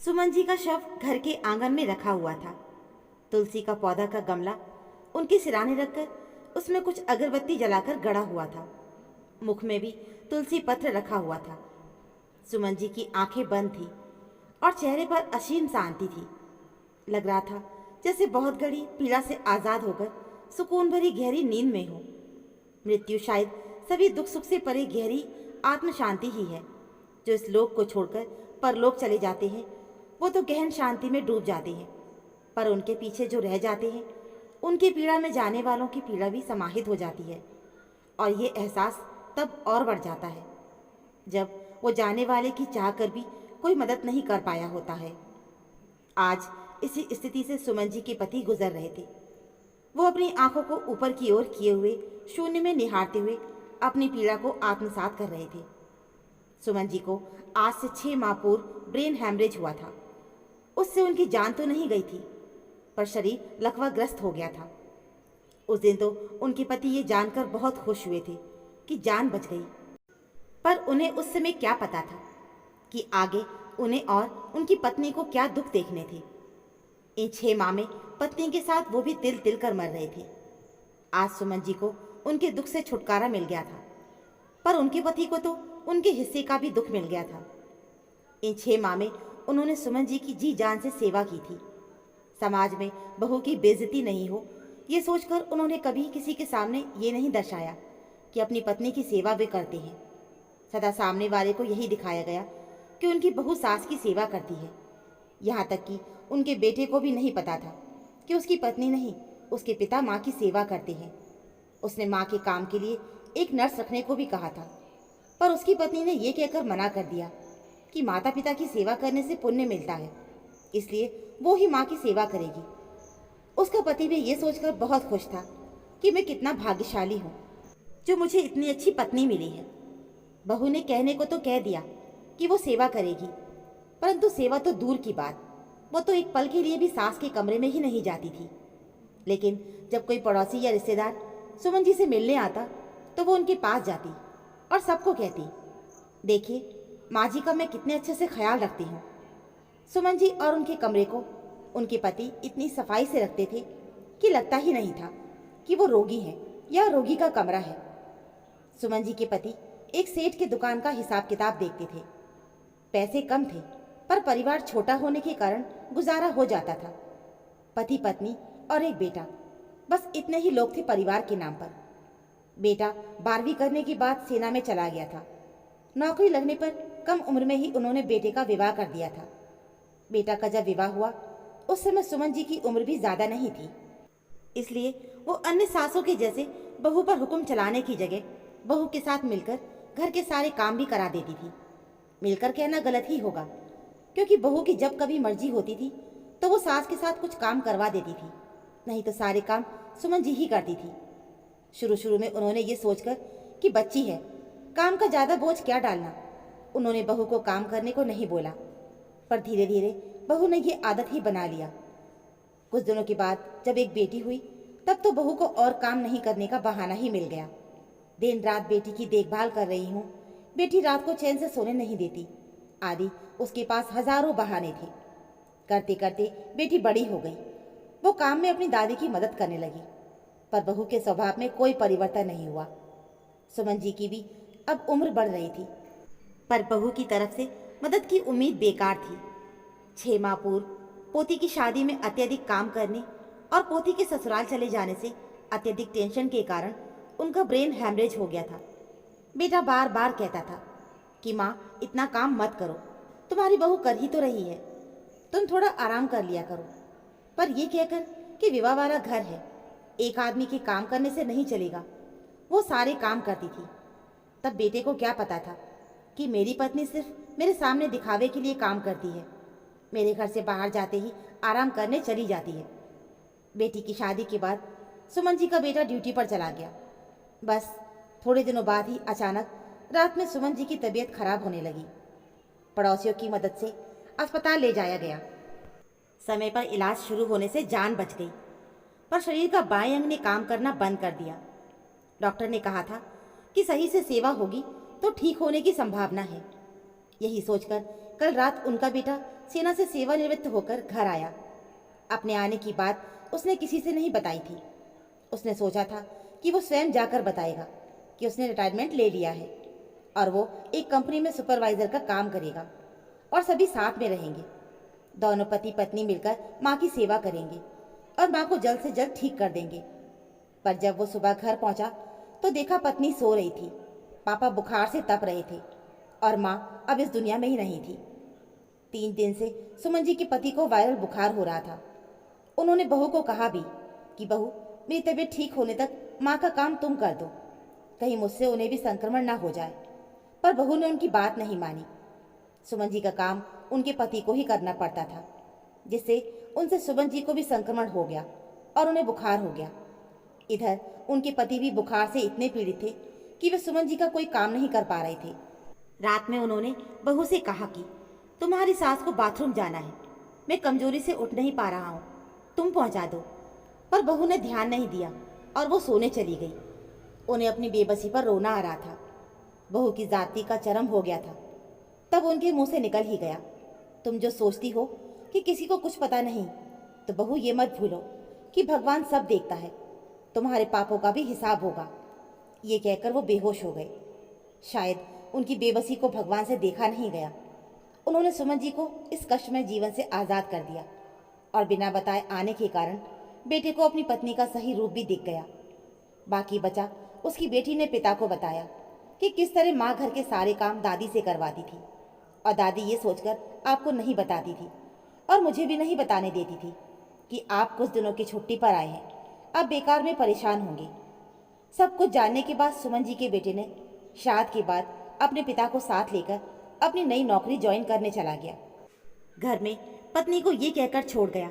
सुमन जी का शव घर के आंगन में रखा हुआ था। तुलसी का पौधा का गमला उनके सिराने रखकर उसमें कुछ अगरबत्ती जलाकर गड़ा हुआ था। मुख में भी तुलसी पत्र रखा हुआ था। सुमन जी की आंखें बंद थी और चेहरे पर असीम शांति थी। लग रहा था जैसे बहुत घड़ी पीड़ा से आज़ाद होकर सुकून भरी गहरी नींद में हो। मृत्यु शायद सभी दुख सुख से परे गहरी आत्म शांति ही है। जो इस लोक को छोड़कर परलोक चले जाते हैं वो तो गहन शांति में डूब जाते हैं, पर उनके पीछे जो रह जाते हैं उनकी पीड़ा में जाने वालों की पीड़ा भी समाहित हो जाती है। और ये एहसास तब और बढ़ जाता है जब वो जाने वाले की चाह कर भी कोई मदद नहीं कर पाया होता है। आज इसी स्थिति से सुमन जी के पति गुजर रहे थे। वो अपनी आंखों को ऊपर की ओर किए हुए शून्य में निहारते हुए अपनी पीड़ा को आत्मसात कर रहे थे। सुमन जी को आज से 6 माह पूर्व ब्रेन हैमरेज हुआ था। उससे उनकी जान तो नहीं गई थी, पर शरीर लकवाग्रस्त हो गया था। उस दिन तो उनके पति ये जानकर बहुत खुश हुए थे कि जान बच गई, पर उन्हें उस समय क्या पता था कि आगे उन्हें और उनकी पत्नी को क्या दुख देखने थे। इन 6 माह में पत्नी के साथ वो भी तिल तिल कर मर रहे थे। आज सुमन जी को उनके दुख से छुटकारा मिल गया था, पर उनके पति को तो उनके हिस्से का भी दुख मिल गया था। इन 6 माह में उन्होंने सुमन जी की जी जान से सेवा की थी। समाज में बहू की बेइज्जती नहीं हो ये सोचकर उन्होंने कभी किसी के सामने ये नहीं दर्शाया कि अपनी पत्नी की सेवा वे करते हैं। सदा सामने वाले को यही दिखाया गया कि उनकी बहू सास की सेवा करती है। यहाँ तक कि उनके बेटे को भी नहीं पता था कि उसकी पत्नी नहीं, उसके पिता माँ की सेवा करते हैं। उसने माँ के काम के लिए एक नर्स रखने को भी कहा था, पर उसकी पत्नी ने यह कहकर मना कर दिया कि माता पिता की सेवा करने से पुण्य मिलता है, इसलिए वो ही माँ की सेवा करेगी। उसका पति भी ये सोचकर बहुत खुश था कि मैं कितना भाग्यशाली हूँ जो मुझे इतनी अच्छी पत्नी मिली है। बहू ने कहने को तो कह दिया कि वो सेवा करेगी, परंतु सेवा तो दूर की बात, वो तो एक पल के लिए भी सास के कमरे में ही नहीं जाती थी। लेकिन जब कोई पड़ोसी या रिश्तेदार सुमन जी से मिलने आता तो वो उनके पास जाती और सबको कहती, देखिए माँ जी का मैं कितने अच्छे से ख्याल रखती हूँ। सुमन जी और उनके कमरे को उनके पति इतनी सफाई से रखते थे कि लगता ही नहीं था कि वो रोगी हैं या रोगी का कमरा है। सुमन जी के पति एक सेठ की दुकान का हिसाब किताब देखते थे। पैसे कम थे, पर परिवार छोटा होने के कारण गुजारा हो जाता था। पति पत्नी और एक बेटा, बस इतने ही लोग थे परिवार के नाम पर। बेटा 12वीं करने के बाद सेना में चला गया था। नौकरी लगने पर कम उम्र में ही उन्होंने बेटे का विवाह कर दिया था। बेटा का जब विवाह हुआ उस समय सुमन जी की उम्र भी ज्यादा नहीं थी, इसलिए वो अन्य सासों के जैसे बहू पर हुक्म चलाने की जगह बहू के साथ मिलकर घर के सारे काम भी करा देती थी। मिलकर कहना गलत ही होगा, क्योंकि बहू की जब कभी मर्जी होती थी तो वो सास के साथ कुछ काम करवा देती थी, नहीं तो सारे काम सुमन जी ही करती थी। शुरू शुरू में उन्होंने ये सोचकर कि बच्ची है, काम का ज़्यादा बोझ क्या डालना, उन्होंने बहू को काम करने को नहीं बोला, पर धीरे धीरे बहू ने ये आदत ही बना लिया। कुछ दिनों के बाद जब एक बेटी हुई तब तो बहू को और काम नहीं करने का बहाना ही मिल गया। दिन रात बेटी की देखभाल कर रही हूँ, बेटी रात को चैन से सोने नहीं देती आदि उसके पास हजारों बहाने थे। करते करते बेटी बड़ी हो गई, वो काम में अपनी दादी की मदद करने लगी, पर बहू के स्वभाव में कोई परिवर्तन नहीं हुआ। सुमन जी की भी अब उम्र बढ़ रही थी, पर बहू की तरफ से मदद की उम्मीद बेकार थी। 6 माह पूर्व पोती की शादी में अत्यधिक काम करने और पोती के ससुराल चले जाने से अत्यधिक टेंशन के कारण उनका ब्रेन हैमरेज हो गया था। बेटा बार बार कहता था कि माँ इतना काम मत करो, तुम्हारी बहू कर ही तो रही है, तुम थोड़ा आराम कर लिया करो। पर यह कहकर कि विवाह वाला घर है, एक आदमी के काम करने से नहीं चलेगा, वो सारे काम करती थी। तब बेटे को क्या पता था कि मेरी पत्नी सिर्फ मेरे सामने दिखावे के लिए काम करती है, मेरे घर से बाहर जाते ही आराम करने चली जाती है। बेटी की शादी के बाद सुमन जी का बेटा ड्यूटी पर चला गया। बस थोड़े दिनों बाद ही अचानक रात में सुमन जी की तबीयत खराब होने लगी। पड़ोसियों की मदद से अस्पताल ले जाया गया। समय पर इलाज शुरू होने से जान बच गई, पर शरीर का बाएं अंग ने काम करना बंद कर दिया। डॉक्टर ने कहा था कि सही से सेवा होगी तो ठीक होने की संभावना है। यही सोचकर कल रात उनका बेटा सेना से सेवानिवृत्त होकर घर आया। अपने आने की बात उसने किसी से नहीं बताई थी। उसने सोचा था कि वो स्वयं जाकर बताएगा कि उसने रिटायरमेंट ले लिया है और वो एक कंपनी में सुपरवाइजर का काम करेगा और सभी साथ में रहेंगे। दोनों पति पत्नी मिलकर माँ की सेवा करेंगे और माँ को जल्द से जल्द ठीक कर देंगे। पर जब वो सुबह घर पहुंचा तो देखा पत्नी सो रही थी, पापा बुखार से तप रहे थे और माँ अब इस दुनिया में ही नहीं थी। 3 दिन से सुमन जी के पति को वायरल बुखार हो रहा था। उन्होंने बहू को कहा भी कि बहू, मेरी तबीयत ठीक होने तक माँ का काम तुम कर दो, कहीं मुझसे उन्हें भी संक्रमण ना हो जाए। पर बहू ने उनकी बात नहीं मानी। सुमन जी का काम उनके पति को ही करना पड़ता था, जिससे उनसे सुमन जी को भी संक्रमण हो गया और उन्हें बुखार हो गया। इधर उनके पति भी बुखार से इतने पीड़ित थे कि वे सुमन जी का कोई काम नहीं कर पा रहे थे। रात में उन्होंने बहू से कहा कि तुम्हारी सास को बाथरूम जाना है, मैं कमजोरी से उठ नहीं पा रहा हूँ, तुम पहुँचा दो। पर बहू ने ध्यान नहीं दिया और वो सोने चली गई। उन्हें अपनी बेबसी पर रोना आ रहा था। बहू की जाति का चरम हो गया था। तब उनके मुंह से निकल ही गया, तुम जो सोचती हो कि किसी को कुछ पता नहीं, तो बहू ये मत भूलो कि भगवान सब देखता है, तुम्हारे पापों का भी हिसाब होगा। ये कहकर वो बेहोश हो गए। शायद उनकी बेबसी को भगवान से देखा नहीं गया। उन्होंने सुमन जी को इस कष्टमय जीवन से आज़ाद कर दिया और बिना बताए आने के कारण बेटे को अपनी पत्नी का सही रूप भी दिख गया। बाकी बचा उसकी बेटी ने पिता को बताया कि किस तरह माँ घर के सारे काम दादी से करवाती थी और दादी ये सोचकर आपको नहीं बताती थी और मुझे भी नहीं बताने देती थी कि आप कुछ दिनों की छुट्टी पर आए हैं, आप बेकार में परेशान होंगे। सब कुछ जानने के बाद सुमन जी के बेटे ने श्राद्ध के बाद अपने पिता को साथ लेकर अपनी नई नौकरी ज्वाइन करने चला गया। घर में पत्नी को ये कहकर छोड़ गया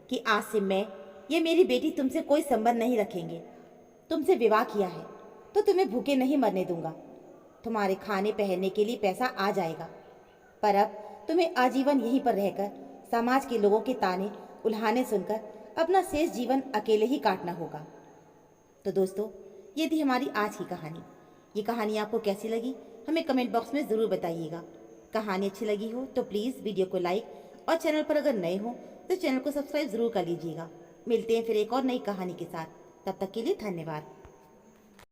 कि आज से मैं ये मेरी बेटी तुमसे कोई संबंध नहीं रखेंगे। तुमसे विवाह किया है तो तुम्हें भूखे नहीं मरने दूंगा। तुम्हारे खाने पहनने के लिए पैसा आ जाएगा, पर अब तुम्हें आजीवन यहीं पर रहकर समाज के लोगों के ताने उल्हाने सुनकर अपना शेष जीवन अकेले ही काटना होगा। तो दोस्तों, ये थी हमारी आज की कहानी। ये कहानी आपको कैसी लगी हमें कमेंट बॉक्स में ज़रूर बताइएगा। कहानी अच्छी लगी हो तो प्लीज़ वीडियो को लाइक और चैनल पर अगर नए हो तो चैनल को सब्सक्राइब ज़रूर कर लीजिएगा। मिलते हैं फिर एक और नई कहानी के साथ। तब तक के लिए धन्यवाद।